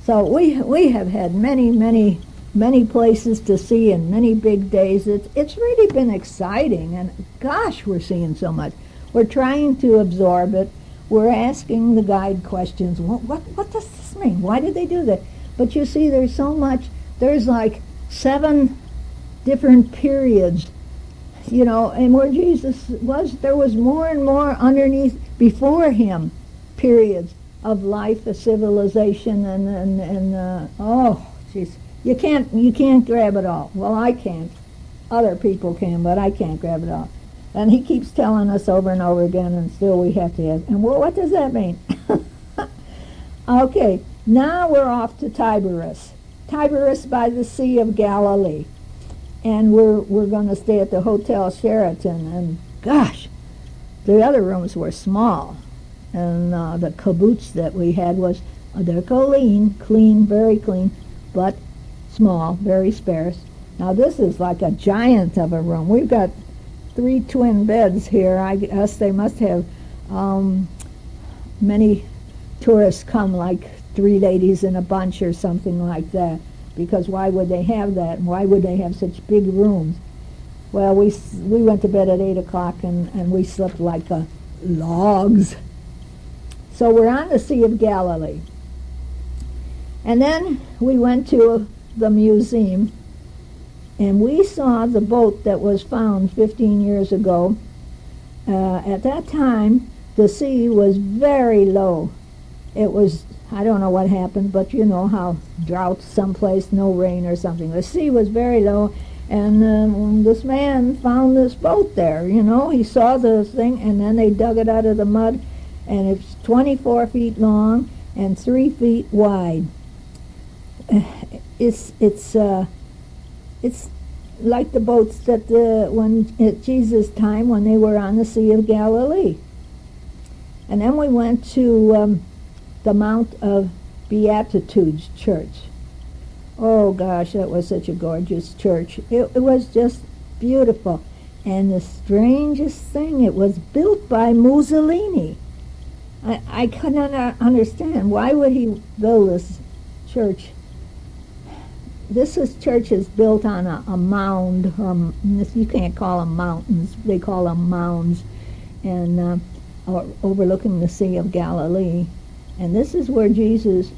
So we have had many places to see and many big days. It's really been exciting, and gosh, we're seeing so much. We're trying to absorb it. We're asking the guide questions. What does this mean? Why did they do that? But you see, there's so much. There's like 7 different periods, and where Jesus was, there was more and more underneath before him periods of life, of civilization, and oh, jeez, you can't grab it all. Well, I can't. Other people can, but I can't grab it all. And he keeps telling us over and over again, and still we have to ask. And what does that mean? Okay, now we're off to Tiberias by the Sea of Galilee, and we're going to stay at the Hotel Sheraton. And gosh, the other rooms were small, and the kibbutz that we had was they're clean, very clean, but small, very sparse. Now this is like a giant of a room. We've got 3 twin beds here. I guess they must have many tourists come, like 3 ladies in a bunch or something like that, because why would they have that, and why would they have such big rooms? Well, we went to bed at 8 o'clock, and we slept like logs. So we're on the Sea of Galilee. And then we went to the museum, and we saw the boat that was found 15 years ago. At that time, the sea was very low. It was, I don't know what happened, but you know how drought someplace, no rain or something. The sea was very low, and this man found this boat there. He saw the thing, and then they dug it out of the mud, and it's 24 feet long and 3 feet wide. It's like the boats that when at Jesus' time when they were on the Sea of Galilee. And then we went to the Mount of Beatitudes Church. Oh gosh, that was such a gorgeous church. It was just beautiful. And the strangest thing, it was built by Mussolini. I could not understand, why would he build this church? This church is built on a mound. You can't call them mountains. They call them mounds, and overlooking the Sea of Galilee. And this is where Jesus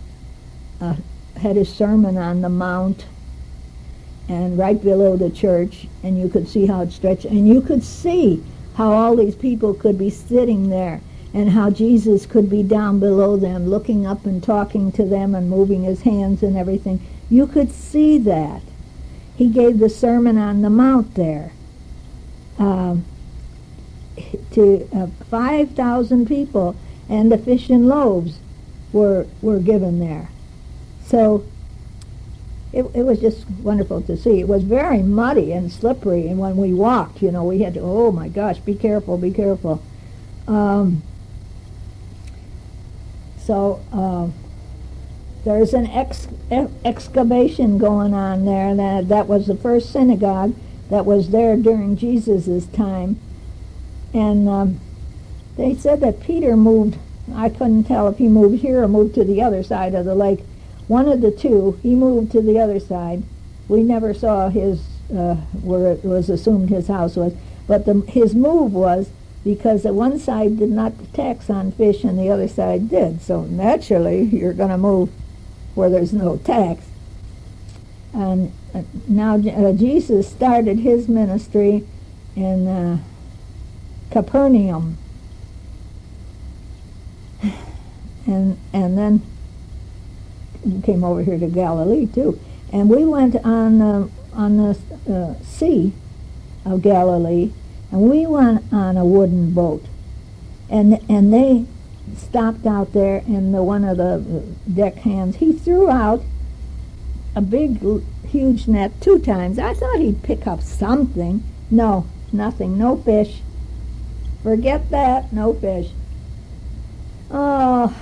had his sermon on the mount, and right below the church. And you could see how it stretched, and you could see how all these people could be sitting there, and how Jesus could be down below them, looking up and talking to them and moving his hands and everything. You could see that. He gave the Sermon on the Mount there to 5,000 people, and the fish and loaves were given there. So it was just wonderful to see. It was very muddy and slippery, and when we walked, we had to, oh my gosh, be careful, be careful. There's an excavation going on there. That was the first synagogue that was there during Jesus' time. And they said that Peter moved. I couldn't tell if he moved here or moved to the other side of the lake. One of the two, he moved to the other side. We never saw his, where it was assumed his house was. But his move was because the one side did not tax on fish and the other side did. So naturally, you're going to move where there's no tax. And now Jesus started his ministry in Capernaum, and then he came over here to Galilee too. And we went on the Sea of Galilee, and we went on a wooden boat, and they stopped out there, and one of the deckhands, he threw out a big, huge net 2 times. I thought he'd pick up something. No, nothing, no fish. Forget that, no fish. Oh,